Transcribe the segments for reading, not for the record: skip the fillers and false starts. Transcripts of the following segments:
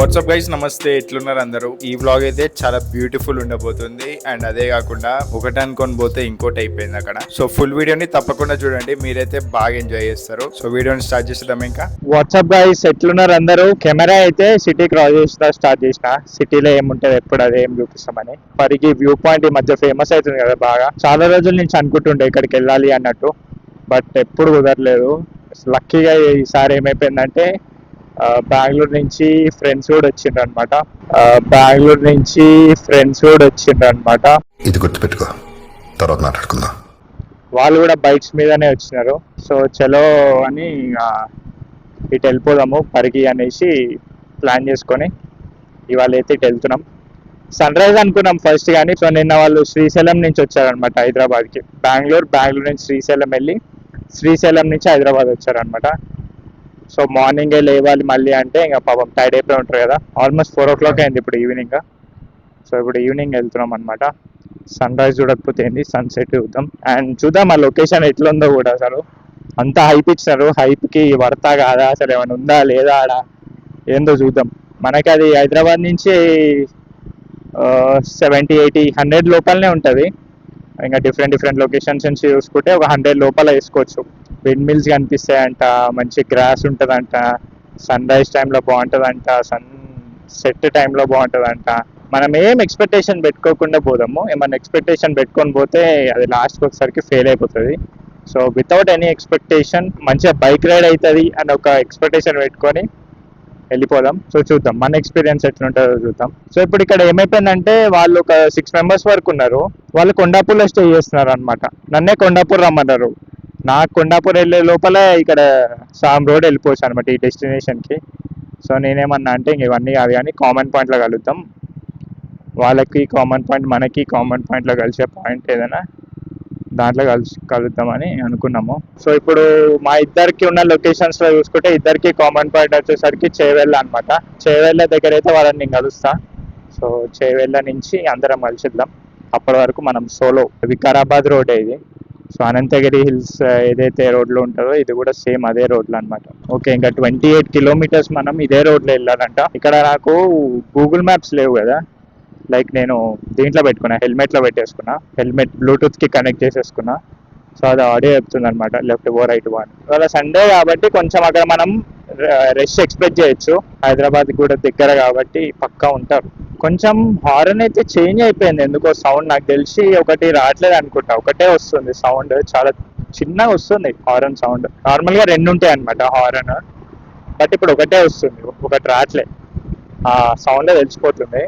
WhatsApp guys, నమస్తే. ఎట్లున్నారు అందరూ? ఈ వ్లాగ్ అయితే చాలా బ్యూటిఫుల్ ఉండబోతుంది. అండ్ అదే కాకుండా ఒకటి అనుకొని పోతే ఇంకోటి అయిపోయింది అక్కడ. సో ఫుల్ వీడియోని తప్పకుండా చూడండి, మీరైతే బాగా ఎంజాయ్ చేస్తారు. సో వీడియోని స్టార్ట్ చేసేద్దాం. ఇంకా వాట్సాప్ గైస్, ఎట్లున్నారు అందరూ? కెమెరా అయితే సిటీ క్రాస్ చేసిన స్టార్ట్ చేసిన. సిటీలో ఏముంటది ఎప్పుడు అదే ఏం చూపిస్తామని. పరిగి వ్యూ పాయింట్ ఈ మధ్య ఫేమస్ అవుతుంది కదా బాగా. చాలా రోజుల నుంచి అనుకుంటుండే ఇక్కడికి వెళ్ళాలి అన్నట్టు, బట్ ఎప్పుడు కుదరలేదు. లక్కీగా ఈసారి ఏమైపోయిందంటే బెంగళూరు నుంచి ఫ్రెండ్స్ కూడా వచ్చిండ్రు అనమాట. ఇది గుర్తుపెట్టుకో, తర్వాత మాట్లాడుకుందాం. వాళ్ళు కూడా బైక్స్ మీదనే వచ్చినారు. సో చలో అని ఇటు వెళ్ళిపోదాము పరిగి అనేసి ప్లాన్ చేసుకొని ఇవాళ అయితే ఇటు వెళ్తున్నాం. సన్ రైజ్ అనుకున్నాం ఫస్ట్, కానీ సో నిన్న వాళ్ళు శ్రీశైలం నుంచి వచ్చారనమాట హైదరాబాద్కి. బెంగళూరు నుంచి శ్రీశైలం వెళ్ళి శ్రీశైలం నుంచి హైదరాబాద్ వచ్చారనమాట. సో మార్నింగే లేవాలి మళ్ళీ అంటే ఇంకా పాపం టైడ్ అయిపోయి ఉంటారు కదా. ఆల్మోస్ట్ 4 o'clock అయింది ఇప్పుడు ఈవినింగ్. సో ఇప్పుడు ఈవినింగ్ వెళ్తున్నాం అనమాట. సన్ రైజ్ చూడకపోతే ఏంది, సన్సెట్ చూద్దాం. అండ్ చూద్దాం ఆ లొకేషన్ ఎట్లా ఉందో కూడా. అసలు అంతా హైప్ ఇచ్చినారు, హైప్కి వర్తా కాదా, అసలు ఏమైనా ఉందా లేదా ఆడ ఏందో చూద్దాం. మనకి అది హైదరాబాద్ నుంచి 70, 80, 100 లోపలనే ఉంటుంది. ఇంకా డిఫరెంట్ లొకేషన్స్ నుంచి చూసుకుంటే ఒక 100 లోపల వేసుకోవచ్చు. విండ్ మిల్స్ కనిపిస్తాయంట, మంచి గ్రాస్ ఉంటుందంట, సన్ రైజ్ టైంలో బాగుంటుందంట, సన్ సెట్ టైంలో బాగుంటుందంట. మనం ఏం ఎక్స్పెక్టేషన్ పెట్టుకోకుండా పోదాము. ఏమన్నా ఎక్స్పెక్టేషన్ పెట్టుకొని పోతే అది లాస్ట్కి ఒకసారికి ఫెయిల్ అయిపోతుంది. సో వితౌట్ ఎనీ ఎక్స్పెక్టేషన్ మంచిగా బైక్ రైడ్ అవుతుంది అని ఒక ఎక్స్పెక్టేషన్ పెట్టుకొని వెళ్ళిపోదాం. సో చూద్దాం మన ఎక్స్పీరియన్స్ ఎట్లుంటుందో చూద్దాం. సో ఇప్పుడు ఇక్కడ ఏమైపోయిందంటే వాళ్ళు ఒక 6 members వరకు ఉన్నారు. వాళ్ళు కొండాపూర్లో స్టే చేస్తున్నారు అనమాట. నన్నే కొండాపూర్ రమ్మన్నారు. నాకు కొండాపూర్ వెళ్ళే లోపల ఇక్కడ సామ్ రోడ్ వెళ్ళిపోవచ్చు అనమాట ఈ డెస్టినేషన్కి. సో నేనేమన్నా అంటే ఇవన్నీ కాదు కానీ కామన్ పాయింట్లో కలుద్దాం. వాళ్ళకి కామన్ పాయింట్, మనకి కామన్ పాయింట్లో కలిసే పాయింట్ ఏదైనా దాంట్లో కలుద్దామని అనుకున్నాము. సో ఇప్పుడు మా ఇద్దరికి ఉన్న లొకేషన్స్లో చూసుకుంటే ఇద్దరికి కామన్ పాయింట్ వచ్చేసరికి చేవెళ్ళ అనమాట. చేవెళ్ళ దగ్గర అయితే వాళ్ళని నేను కలుస్తా. సో చేవెళ్ళ నుంచి అందరం కలిసిద్దాం. అప్పటి వరకు మనం సోలో. వికారాబాద్ రోడ్ ఇది. సో అనంతగిరి హిల్స్ ఏదైతే రోడ్లో ఉంటుందో ఇది కూడా సేమ్ అదే రోడ్లు అనమాట. ఓకే, ఇంకా 28 kilometers మనం ఇదే రోడ్లో వెళ్ళాలంట. ఇక్కడ నాకు గూగుల్ మ్యాప్స్ లేవు కదా. లైక్ నేను దీంట్లో పెట్టుకున్నా, హెల్మెట్లో పెట్టేసుకున్నా. హెల్మెట్ బ్లూటూత్కి కనెక్ట్ చేసేసుకున్నా. సో అది ఆడియో చెప్తుంది అనమాట, లెఫ్ట్ గో రైట్ గో అని. ఇవాళ సండే కాబట్టి కొంచెం అక్కడ మనం రష్ ఎక్స్పెక్ట్ చేయొచ్చు. హైదరాబాద్ కూడా దగ్గర కాబట్టి పక్కా ఉంటారు. కొంచెం హారన్ అయితే చేంజ్ అయిపోయింది ఎందుకో. సౌండ్ నాకు తెలిసి ఒకటి రావట్లేదు అనుకుంటా, ఒకటే వస్తుంది సౌండ్. చాలా చిన్నగా వస్తుంది హారన్ సౌండ్. నార్మల్గా 2 ఉంటాయి అనమాట హారన్, బట్ ఇప్పుడు ఒకటే వస్తుంది, ఒకటి రావట్లేదు. ఆ సౌండ్ తెలిసిపోతుంది.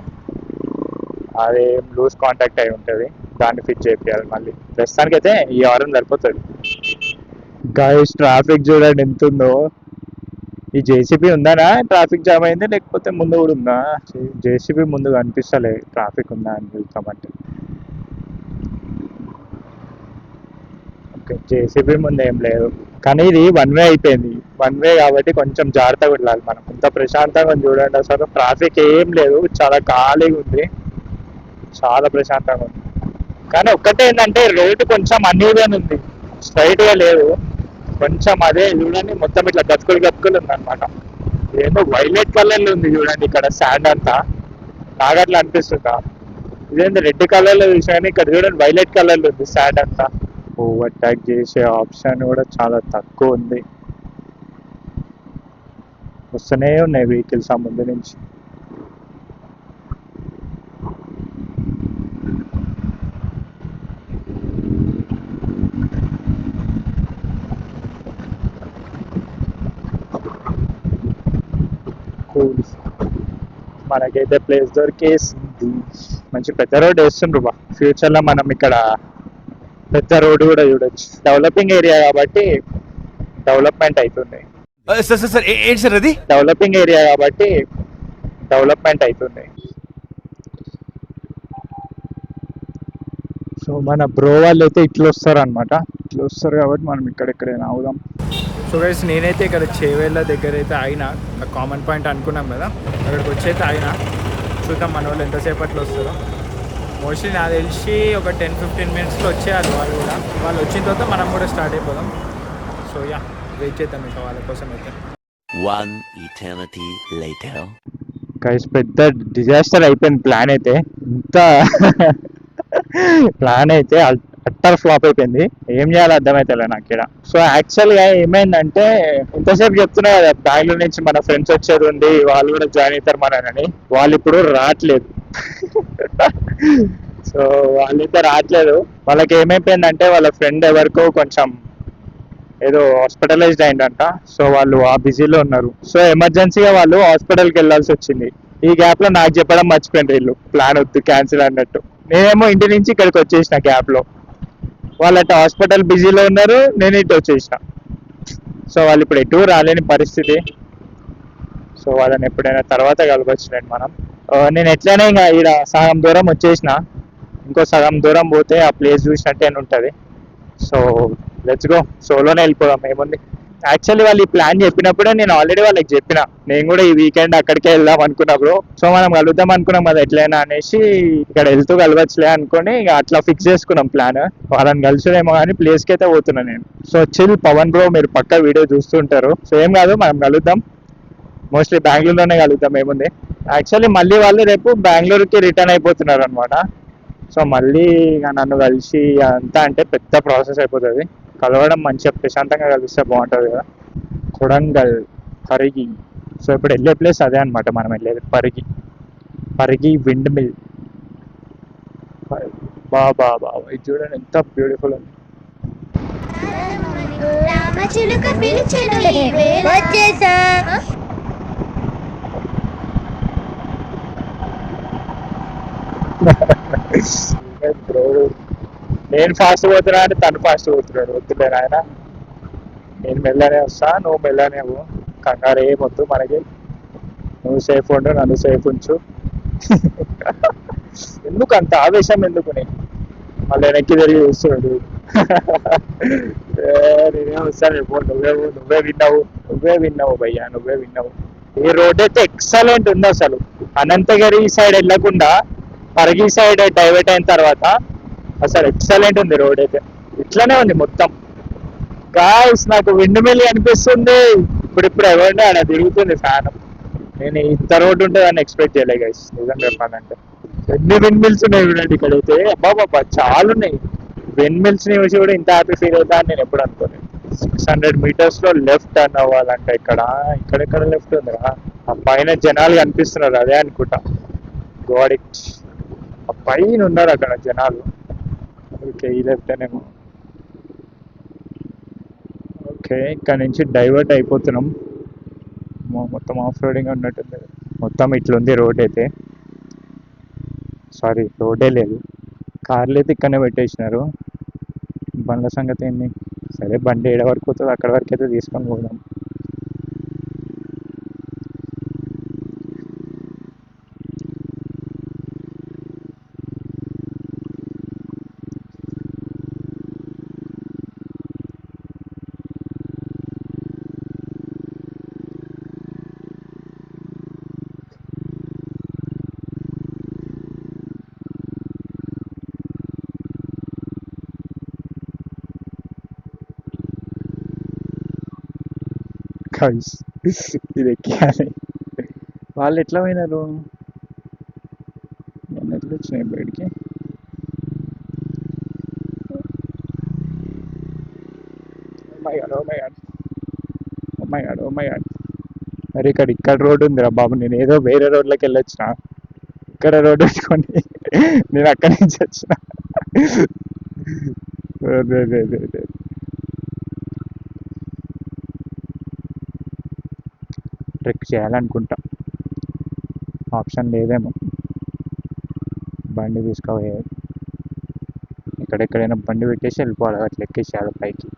అది లూజ్ కాంటాక్ట్ అయి ఉంటుంది, దాన్ని ఫిట్ చేయాలి మళ్ళీ. ప్రస్తుతానికి అయితే ఈ హారన్ సరిపోతుంది. గైస్ ట్రాఫిక్ చూడండి ఎంత ఉందో. ఈ జేసీబీ ఉందానా ట్రాఫిక్ జామ్ అయింది, లేకపోతే ముందు కూడా ఉందా? జేసీబీ ముందు కనిపిస్తలే ట్రాఫిక్ ఉందా అని చూస్తామంటే. ఓకే, జేసీబీ ముందు ఏం లేదు, కానీ ఇది 1 way అయిపోయింది. 1 way కాబట్టి కొంచెం జాగ్రత్తగా వెళ్ళాలి మనం. ఇంత ప్రశాంతంగా చూడండి, అసలు ట్రాఫిక్ ఏం లేదు, చాలా ఖాళీగా ఉంది, చాలా ప్రశాంతంగా ఉంది. కానీ ఒక్కటే ఏంటంటే రోడ్డు కొంచెం అన్ఈవెన్ ఉంది, స్ట్రైట్గా లేదు. కొంచెం అదే చూడండి, మొత్తం ఇట్లా గతుకులు ఉంది అనమాట. ఏదో వైలెట్ కలర్లో ఉంది చూడండి ఇక్కడ శాండ్ అంతా. నాకు అట్లా అనిపిస్తుందా? ఇదేంటి రెడ్ కలర్లో చూసాను, ఇక్కడ చూడండి వైలెట్ కలర్లో ఉంది శాండ్ అంతా. ఓవర్టేక్ చేసే ఆప్షన్ కూడా చాలా తక్కువ ఉంది. వస్తూనే ఉన్నాయి వెహికల్స్ ఆ ముందు నుంచి. మనకైతే ప్లేస్ దొరికేసింది. మంచి పెద్ద రోడ్ వేస్తుండ్రు బా. ఫ్యూచర్లో మనం ఇక్కడ పెద్ద రోడ్ కూడా చూడొచ్చు. డెవలపింగ్ ఏరియా కాబట్టి డెవలప్మెంట్ అవుతుంది. ఏంటి సార్ అది? డెవలపింగ్ ఏరియా కాబట్టి డెవలప్మెంట్ అవుతుంది. సో మన బ్రో వాళ్ళు అయితే ఇట్లా వస్తారు అనమాట. ఇట్లా వస్తారు కాబట్టి మనం ఇక్కడెక్కడైనా అవుదాం. సో గైస్, నేనైతే ఇక్కడ చేవేళ్ళ దగ్గర అయితే అయినా కామన్ పాయింట్ అనుకున్నాం కదా, అక్కడికి వచ్చి అయితే అయినా. చూద్దాం మన వాళ్ళు ఎంతసేపట్లో వస్తారో. మోస్ట్లీ నాకు తెలిసి ఒక 10-15 minutesలో వచ్చేయాలి వాళ్ళు కూడా. వాళ్ళు వచ్చిన తర్వాత మనం కూడా స్టార్ట్ అయిపోదాం. సో యా, వెయిట్ చేద్దాం ఇంకా వాళ్ళ కోసం అయితే. One eternity later. గైస్ పెద్ద డిజాస్టర్ అయిపోయింది ప్లాన్ అయితే. ఇంత ప్లాన్ అయితే అట్టర్ ఫ్లాప్ అయిపోయింది. ఏం చేయాలో అర్థమైతలే నాకు ఇక్కడ. సో యాక్చువల్గా ఏమైందంటే, ఇంతసేపు చెప్తున్నా కదా బెంగళూరు నుంచి మన ఫ్రెండ్స్ వచ్చేది ఉంది, వాళ్ళు కూడా జాయిన్ అవుతారు మనని. వాళ్ళు ఇప్పుడు రావట్లేదు. సో వాళ్ళైతే రావట్లేదు. వాళ్ళకి ఏమైపోయిందంటే వాళ్ళ ఫ్రెండ్ ఎవరికో కొంచెం ఏదో హాస్పిటలైజ్డ్ అయిందంట. సో వాళ్ళు ఆ బిజీలో ఉన్నారు. సో ఎమర్జెన్సీగా వాళ్ళు హాస్పిటల్కి వెళ్ళాల్సి వచ్చింది. ఈ గ్యాప్ లో నాకు చెప్పడం మర్చిపోయింది వీళ్ళు, ప్లాన్ వద్దు క్యాన్సిల్ అన్నట్టు. నేనేమో ఇంటి నుంచి ఇక్కడికి వచ్చేసిన గ్యాప్ లో. వాళ్ళు అటు హాస్పిటల్ బిజీలో ఉన్నారు, నేను ఇటు వచ్చేసిన. సో వాళ్ళు ఇప్పుడు ఎటు రాలేని పరిస్థితి. సో వాళ్ళని ఎప్పుడైనా తర్వాత కలవచ్చులేండి మనం. నేను ఎట్లయినా ఇంకా ఈడ సగం దూరం వచ్చేసిన, ఇంకో సగం దూరం పోతే ఆ ప్లేస్ చూసినట్టే ఉంటుంది. సో లెట్స్ గో, సోలోనే వెళ్ళిపోదాం ఏముంది. యాక్చువల్లీ వాళ్ళు ఈ ప్లాన్ చెప్పినప్పుడే నేను ఆల్రెడీ వాళ్ళకి చెప్పిన, నేను కూడా ఈ వీకెండ్ అక్కడికే వెళ్దాం అనుకున్నప్పుడు. సో మనం కలుద్దాం అనుకున్నాం కదా ఎట్లయినా అనేసి, ఇక్కడ వెళ్తూ కలవచ్చులే అనుకుని ఇక అట్లా ఫిక్స్ చేసుకున్నాం ప్లాన్. వాళ్ళని కలిసినేమో కానీ ప్లేస్కి అయితే పోతున్నా నేను. సో చిల్ పవన్ బ్రో, మీరు పక్క వీడియో చూస్తుంటారు. సో ఏం కాదు, మనం కలుద్దాం. మోస్ట్లీ బెంగళూరులోనే కలుద్దాం ఏముంది. యాక్చువల్లీ మళ్ళీ వాళ్ళు రేపు బెంగళూరుకి రిటర్న్ అయిపోతున్నారు అనమాట. సో మళ్ళీ ఇక నన్ను కలిసి అంతా అంటే పెద్ద ప్రాసెస్ అయిపోతుంది. కలవడం మంచిగా ప్రశాంతంగా కలిస్తే బాగుంటుంది కదా. కొడంగల్, పరిగి. సో ఇప్పుడు వెళ్ళే ప్లేస్ అదే అనమాట, మనం వెళ్ళేది పరిగి. Parigi windmill. బాబా బాబా, ఇది చూడండి ఎంత బ్యూటిఫుల్ ఉంది. రామచిలుక పిలిచెను ఈ వేళ. వచ్చేసా. బ్రో నేను ఫాస్ట్ పోతున్నా అంటే తను ఫాస్ట్ పోతున్నాడు. వద్దులే నాయన, నేను మెల్లనే వస్తా, నువ్వు మెల్లనే పో. కంగారు ఏమొద్దు మనకి. నువ్వు సేఫ్ ఉండు, నన్ను సేఫ్ ఉంచు. ఎందుకు అంత ఆవేశం ఎందుకు? నేను మళ్ళీ వెనక్కి తిరిగి చూస్తున్నాడు. నేనే వస్తాను, నువ్వే విన్నావు భయ్యా, నువ్వే విన్నావు. ఈ రోడ్ అయితే ఎక్సలెంట్ ఉంది అసలు. అనంతగిరి సైడ్ వెళ్ళకుండా పరిగి సైడ్ డైవర్ట్ అయిన తర్వాత అసలు ఎక్సలెంట్ ఉంది రోడ్ అయితే. ఇట్లానే ఉంది మొత్తం. గాయస్ నాకు విండ్ మిల్ అనిపిస్తుంది. ఇప్పుడు ఎవరిని ఆడ తిరుగుతుంది ఫ్యాన్. నేను ఇంత రోడ్ ఉంటుందని ఎక్స్పెక్ట్ చేయలే గైస్, నిజం చెప్పాలంటే. ఎన్ని విండ్ మిల్స్ ఉన్నాయి చూడండి ఇక్కడైతే. అబ్బాబాబా చాలా ఉన్నాయి. విండ్ మిల్స్ ని చూసి కూడా ఇంత హ్యాపీ ఫీల్ అవుతా అని నేను ఎప్పుడు అనుకోలేదు. 600 meters లో లెఫ్ట్ టర్న్ అవ్వాలంటే ఇక్కడెక్కడ లెఫ్ట్ ఉందిరా. ఆ పైన జనాలు కనిపిస్తున్నారు, అదే అనుకుంటా. గాడిట్, ఆ పైన ఉన్నారు అక్కడ జనాలు. ఓకే ఈ లెఫ్ట్ అనేమో. ఓకే ఇక్కడ నుంచి డైవర్ట్ అయిపోతున్నాం. మొత్తం ఆఫ్ రోడింగ్ ఉన్నట్టుంది. మొత్తం ఇట్లుంది రోడ్ అయితే. సారీ రోడ్డే లేదు, కార్లు అయితే ఇక్కడనే పెట్టేసినారు. బండ్ల సంగతి ఏంది? సరే బండి ఏడ వరకు పోతుంది అక్కడ వరకు అయితే తీసుకొని పోదాం. గైస్ ఇది ఎక్కాలి. వాళ్ళు ఎట్లా పోయినారు? నేను ఎట్లా వచ్చినాయి బయటికి? Oh my God. మరి ఇక్కడ రోడ్ ఉందిరా బాబు. నేను ఏదో వేరే రోడ్లోకి వెళ్ళొచ్చిన, ఇక్కడ రోడ్ పెట్టుకొని నేను అక్కడి నుంచి వచ్చిన. ట్రెక్ చేయాలనుకుంటా, ఆప్షన్ లేదేమో. బండి తీసుకోవాలి, ఎక్కడెక్కడైనా బండి పెట్టేసి వెళ్ళిపోవాలి, అట్లా ఎక్కేసేయాలి పైకి.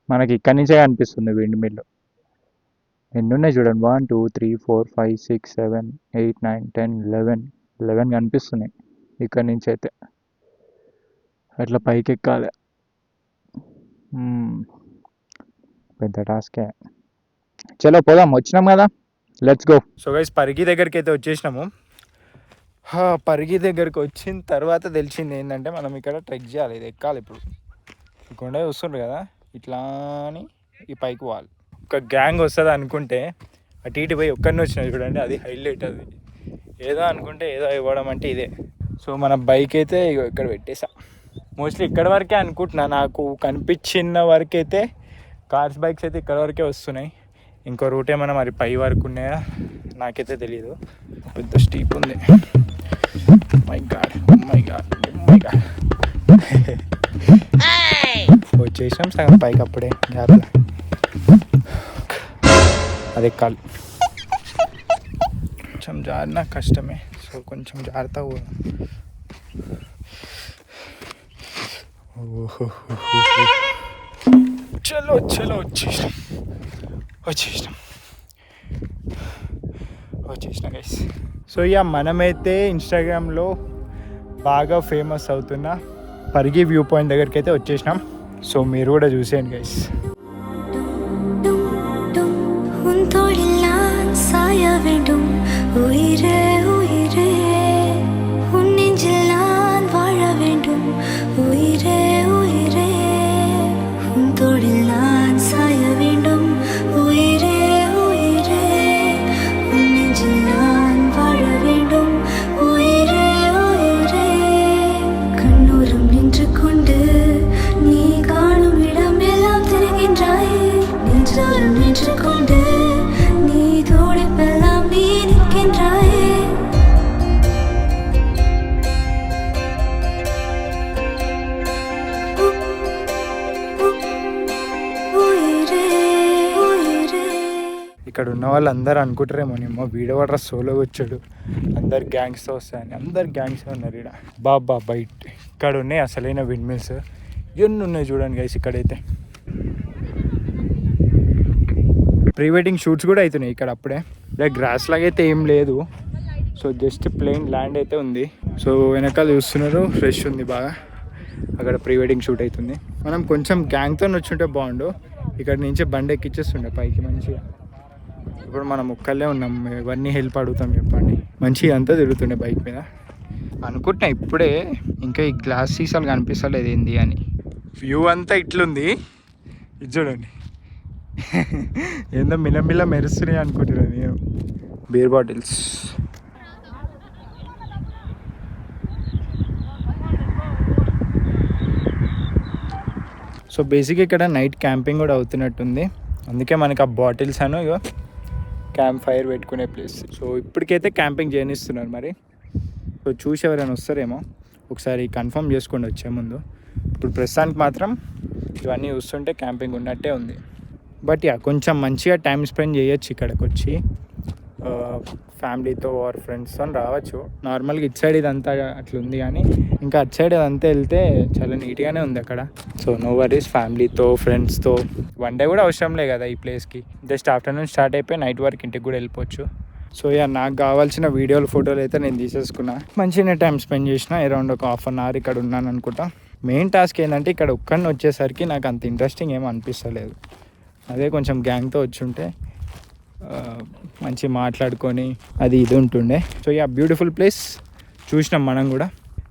మనకి ఇక్కడి నుంచే కనిపిస్తుంది విండ్ మిల్. ఎన్ని ఉన్నాయి చూడండి, 1 2 3 4 5 6 7 8 9 10 11 కనిపిస్తున్నాయి ఇక్కడి నుంచి అయితే. అట్లా పైకి ఎక్కాలి. పెద్ద టాస్కే. చలో పోదాం, వచ్చినాం కదా, let's go. So guys Parigi దగ్గరికి అయితే వచ్చేసినాము. పరిగి దగ్గరికి వచ్చిన తర్వాత తెలిసింది ఏంటంటే మనం ఇక్కడ ట్రెక్ చేయాలి, ఇది ఎక్కాలి. ఇప్పుడు కొండ చూస్తుండ్రు కదా, ఇట్లా అని ఈ పైకి పోవాలి. ఒక గ్యాంగ్ వస్తుంది అనుకుంటే అటు ఇటు పోయి ఒక్కడిని వచ్చినా చూడండి, అది హైలైట్. అది ఏదో అనుకుంటే ఏదో ఇవ్వడం అంటే ఇదే. సో మన బైక్ అయితే ఇక్కడ పెట్టేసా. మోస్ట్లీ ఇక్కడ వరకే అనుకుంటున్నా, నాకు కనిపించిన వరకైతే కార్స్ బైక్స్ అయితే ఇక్కడ వరకే వస్తున్నాయి. ఇంకో రూట్ ఏమైనా మరి పై వరకు ఉన్నాయా నాకైతే తెలియదు. పెద్ద స్టీప్ ఉంది. మై గాడ్ వచ్చేసాం సగం పైకి అప్పుడే జాగ్రత్త. అది ఎక్కాలి, కొంచెం జారినా కష్టమే. సో కొంచెం జాగ్రత్త. చలో చలో వచ్చేసినాం గైస్. సో ఇక మనమైతే ఇన్స్టాగ్రామ్లో బాగా ఫేమస్ అవుతున్న పరిగి వ్యూ పాయింట్ దగ్గరికి అయితే వచ్చేసినాం. సో మీరు కూడా చూసేయండి గైస్. ఇక్కడ ఉన్న వాళ్ళు అందరూ అనుకుంటారేమో నేమో వీడియో వాటర్ సోలోగా వచ్చాడు, అందరు గ్యాంగ్స్తో వస్తాయని. అందరు గ్యాంగ్స్తో ఉన్నారు ఇక్కడ. బాబా బయట ఇక్కడ ఉన్నాయి అసలైన విండ్ మిల్స్. ఎన్ని ఉన్నాయి చూడండి గైస్. ఇక్కడైతే ప్రీ వెడ్డింగ్ షూట్స్ కూడా అవుతున్నాయి ఇక్కడ అప్పుడే. ఇలా గ్రాస్ లాగా అయితే ఏం లేదు. సో జస్ట్ ప్లెయిన్ ల్యాండ్ అయితే ఉంది. సో వెనకాల చూస్తున్నారు ఫ్రెష్ ఉంది బాగా. అక్కడ ప్రీ వెడ్డింగ్ షూట్ అవుతుంది. మనం కొంచెం గ్యాంగ్తో వచ్చుంటే బాగుండు. ఇక్కడ నుంచి బండి ఎక్కిచ్చేస్తుండే పైకి మంచిగా. ఇప్పుడు మనం ఒక్కళ్ళే ఉన్నాం, ఇవన్నీ హెల్ప్ అడుగుతాం చెప్పండి. మంచిగా అంతా తిరుగుతుండే బైక్ మీద. అనుకుంటున్నా ఇప్పుడే ఇంకా ఈ గ్లాస్ సీసాలు కనిపిస్తలేదు ఏంది అని. వ్యూ అంతా ఇట్లుంది, ఇది చూడండి. ఏందో మిలమిల మెరుస్తున్నాయి అనుకుంటున్నాను నేను. Beer bottles. సో బేసిక్గా ఇక్కడ నైట్ క్యాంపింగ్ కూడా అవుతున్నట్టుంది. అందుకే మనకి ఆ బాటిల్స్ అను ఇగో క్యాంప్ ఫైర్ పెట్టుకునే ప్లేస్. సో ఇప్పటికైతే క్యాంపింగ్ చేయనిస్తున్నారు మరి. సో చూసి ఎవరైనా వస్తారేమో ఒకసారి కన్ఫర్మ్ చేసుకోండి వచ్చే ముందు. ఇప్పుడు ప్రస్తుతానికి మాత్రం ఇవన్నీ చూస్తుంటే క్యాంపింగ్ ఉన్నట్టే ఉంది. బట్ యా కొంచెం మంచిగా టైం స్పెండ్ చేయొచ్చు ఇక్కడికి వచ్చి. ఫ్యామిలీతో ఆర్ ఫ్రెండ్స్తో రావచ్చు. నార్మల్గా ఇటు సైడ్ ఇదంతా అట్లా ఉంది, కానీ ఇంకా అటు సైడ్ అదంతా వెళ్తే చాలా నీట్గానే ఉంది అక్కడ. సో నో వరీస్, ఫ్యామిలీతో ఫ్రెండ్స్తో వన్ డే కూడా అవసరం లే కదా ఈ ప్లేస్కి. జస్ట్ ఆఫ్టర్నూన్ స్టార్ట్ అయిపోయి నైట్ వరకు ఇంటికి కూడా వెళ్ళిపోవచ్చు. సో యా నాకు కావాల్సిన వీడియోలు ఫోటోలు అయితే నేను తీసేసుకున్నా. మంచిగానే టైం స్పెండ్ చేసిన. అరౌండ్ ఒక హాఫ్ అన్ అవర్ ఇక్కడ ఉన్నాను అనుకుంటా. మెయిన్ టాస్క్ ఏంటంటే ఇక్కడ ఒక్కడిని వచ్చేసరికి నాకు అంత ఇంట్రెస్టింగ్ ఏమీ అనిపిస్తలేదు. అదే కొంచెం గ్యాంగ్తో వచ్చి ఉంటే మంచి మాట్లాడుకొని అది ఇది ఉంటుండే. సో యా బ్యూటిఫుల్ ప్లేస్ చూసినాం మనం కూడా.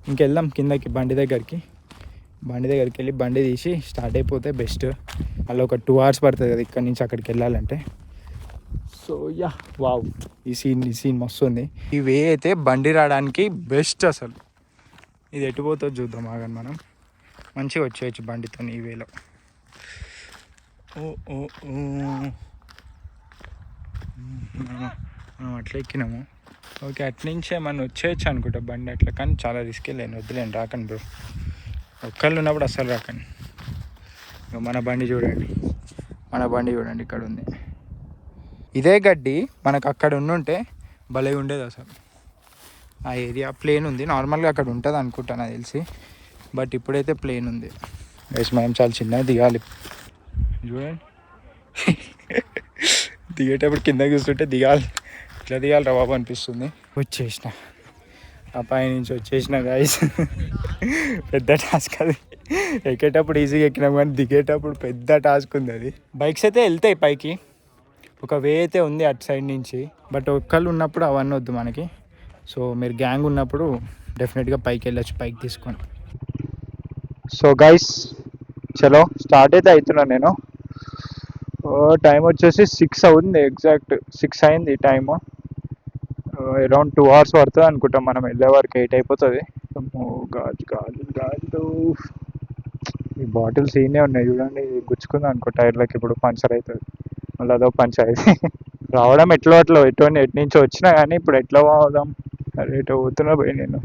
ఇంకెళ్దాం కిందకి బండి దగ్గరికి వెళ్ళి బండి తీసి స్టార్ట్ అయిపోతే బెస్ట్. అలా ఒక 2 hours పడుతుంది కదా ఇక్కడ నుంచి అక్కడికి వెళ్ళాలంటే. సో యా వావ్, ఈ సీన్ మస్తు ఉంది. ఈ వే అయితే బండి రావడానికి బెస్ట్ అసలు. ఇది ఎటు పోతుందో చూద్దాం ఆగని. మనం మంచిగా వచ్చేయచ్చు బండితో ఈ వేలో. మనం అట్లా ఎక్కినాము. ఓకే అట్నుంచే మనం వచ్చేయచ్చు అనుకుంటా బండి అట్లా, కానీ చాలా రిస్క్ లేని వద్దులేండి, రాకండి బ్రో. ఒక్కళ్ళు ఉన్నప్పుడు అసలు రాకండి. మన బండి చూడండి ఇక్కడ ఉంది. ఇదే గడ్డి మనకు అక్కడ ఉండుంటే భలే ఉండేది అసలు. ఆ ఏరియా ప్లేన్ ఉంది. నార్మల్గా అక్కడ ఉంటుంది అనుకుంటా నాకు తెలిసి, బట్ ఇప్పుడైతే ప్లేన్ ఉంది. గైస్ మనం చాలా చిన్నగా దిగాలి చూడండి. దిగేటప్పుడు కిందకి చూస్తుంటే ఇట్లా దిగాలి రా బాబు అనిపిస్తుంది. వచ్చేసిన ఆ పై నుంచి వచ్చేసిన గైస్. పెద్ద టాస్క్ అది. ఎక్కేటప్పుడు ఈజీగా ఎక్కినాం కానీ దిగేటప్పుడు పెద్ద టాస్క్ ఉంది అది. బైక్స్ అయితే వెళ్తాయి పైకి, ఒక వే అయితే ఉంది అటు సైడ్ నుంచి. బట్ ఒక్కళ్ళు ఉన్నప్పుడు అవన్నీ వద్దు మనకి. సో మీరు గ్యాంగ్ ఉన్నప్పుడు డెఫినెట్గా పైకి వెళ్ళచ్చు, పైకి తీసుకొని. సో గైస్ చలో స్టార్ట్ అయితే అవుతున్నాను నేను. టైం వచ్చేసి 6 అవుతుంది, ఎగ్జాక్ట్ 6 అయింది టైము. అరౌండ్ 2 hours పడుతుంది అనుకుంటాం మనం వెళ్ళే వరకు. 8 అయిపోతుంది. గాజు గాజు గాజు ఈ బాటిల్స్ ఈయనే ఉన్నాయి చూడండి. గుచ్చుకుంది అనుకో టైర్లకి, ఇప్పుడు పంచర్ అవుతుంది. మళ్ళీ అదో పంచర్ అయితే రావడం ఎట్లా ఎటు నుంచి వచ్చినా కానీ ఇప్పుడు ఎట్లా పోదాం. అరే ఇటు పోతున్నా పోయి నేను.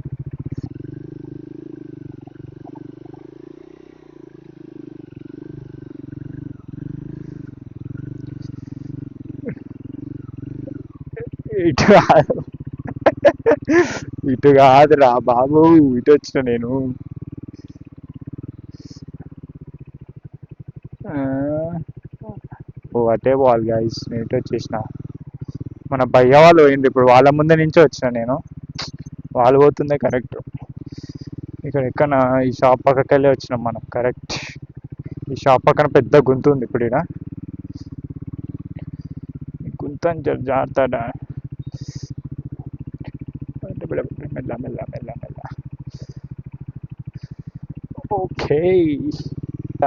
ఇటు కాదు, ఇటు కాదురా బాబు, ఇటు వచ్చిన నేను. అటే పోవాలి గైస్, నేను ఇటు వచ్చేసిన. మన భయ్య వాళ్ళు పోయింది, ఇప్పుడు వాళ్ళ ముందే నుంచే వచ్చిన నేను. వాళ్ళు పోతుందే కరెక్ట్. ఇక్కడ ఎక్కడ ఈ షాప్ పక్కకి వెళ్ళి వచ్చినాం మనం కరెక్ట్. ఈ షాప్ పక్కన పెద్ద గుంత ఉంది ఇప్పుడు. ఇక్కడ గుంత జాగ్రత్త. మెల్ల మెల్ల మెల్ల మెల్ల. ఓకే,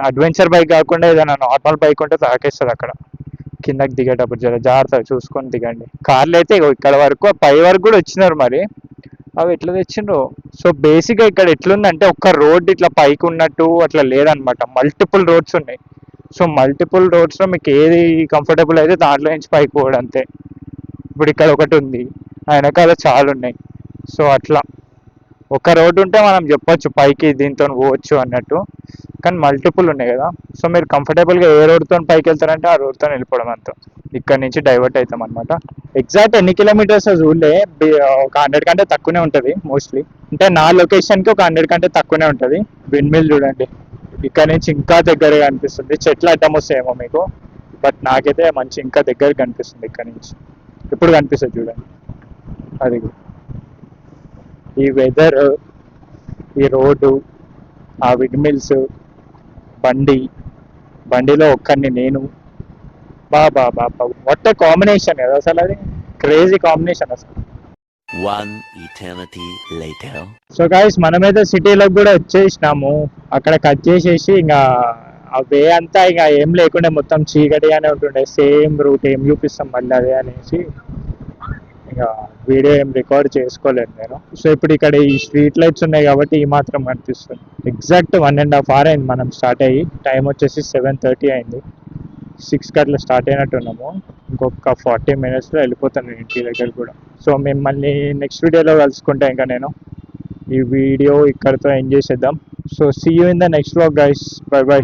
అడ్వెంచర్ బైక్ కాకుండా ఏదైనా నార్మల్ బైక్ ఉంటే తాకేస్తుంది అక్కడ. కిందకి దిగేటప్పుడు జర జాగ్రత్త చూసుకొని దిగండి. కార్లు అయితే ఇక్కడ వరకు పై వరకు కూడా వచ్చినారు, మరి అవి ఎట్లా తెచ్చిండ్రు. సో బేసిక్గా ఇక్కడ ఎట్లుందంటే ఒక్క రోడ్ ఇట్లా పైకి ఉన్నట్టు అట్లా లేదనమాట, మల్టిపుల్ రోడ్స్ ఉన్నాయి. సో మల్టిపుల్ రోడ్స్లో మీకు ఏది కంఫర్టబుల్ అయితే దాంట్లో నుంచి పైకి పోవడం అంతే. ఇప్పుడు ఇక్కడ ఒకటి ఉంది, వెనకాల చాలా ఉన్నాయి. సో అట్లా ఒక రోడ్ ఉంటే మనం చెప్పొచ్చు పైకి దీంతో పోవచ్చు అన్నట్టు, కానీ మల్టిపుల్ ఉన్నాయి కదా. సో మీరు కంఫర్టబుల్గా ఏ రోడ్తో పైకి వెళ్తారంటే ఆ రోడ్తో వెళ్ళిపోవడం అంతా. ఇక్కడ నుంచి డైవర్ట్ అవుతాం అనమాట. ఎగ్జాక్ట్ ఎన్ని కిలోమీటర్స్ చూడలే, ఒక 100 కంటే తక్కువనే ఉంటుంది మోస్ట్లీ. అంటే నా లొకేషన్కి ఒక 100 కంటే తక్కువనే ఉంటుంది. విండ్ మిల్ చూడండి, ఇక్కడ నుంచి ఇంకా దగ్గరగా అనిపిస్తుంది. చెట్లు అడ్డం వస్తాయేమో మీకు, బట్ నాకైతే మంచి ఇంకా దగ్గరగా కనిపిస్తుంది ఇక్కడ నుంచి. ఎప్పుడు కనిపిస్తుంది చూడండి. అది ఈ వెదర్, ఈ రోడ్డు, ఆ విండ్ మిల్స్, బండిలో ఒక్కడిని నేను. బాబా బాబా, వాట్ ఏ కాంబినేషన్ కదా అసలు, అది క్రేజీ కాంబినేషన్ అసలు. One eternity later. So guys, మనమైతే సిటీలోకి కూడా వచ్చేసినాము. అక్కడ కట్ చేసేసి ఇంకా ఆ వే అంతా ఇక ఏం లేకుండా మొత్తం చీకటిగానే ఉంటుండే. సేమ్ రూట్ ఏం చూపిస్తాం మళ్ళీ అదే అనేసి ఇక వీడియో ఏం రికార్డ్ చేసుకోలేదు నేను. సో ఇప్పుడు ఇక్కడ ఈ స్ట్రీట్ లైట్స్ ఉన్నాయి కాబట్టి ఈ మాత్రం కనిపిస్తుంది. ఎగ్జాక్ట్ 1.5 hour అయింది మనం స్టార్ట్ అయ్యి. టైం వచ్చేసి 7:30 అయింది. 6కి అట్లా స్టార్ట్ అయినట్టున్నాము. ఇంకొక 40 minutesలో వెళ్ళిపోతాను నేను ఇంటి దగ్గర కూడా. సో మిమ్మల్ని నెక్స్ట్ వీడియోలో కలుసుకుంటా. ఇంకా నేను ఈ వీడియో ఇక్కడితో ఎండ్ చేసేద్దాం. So see you in the next vlog guys. Bye by.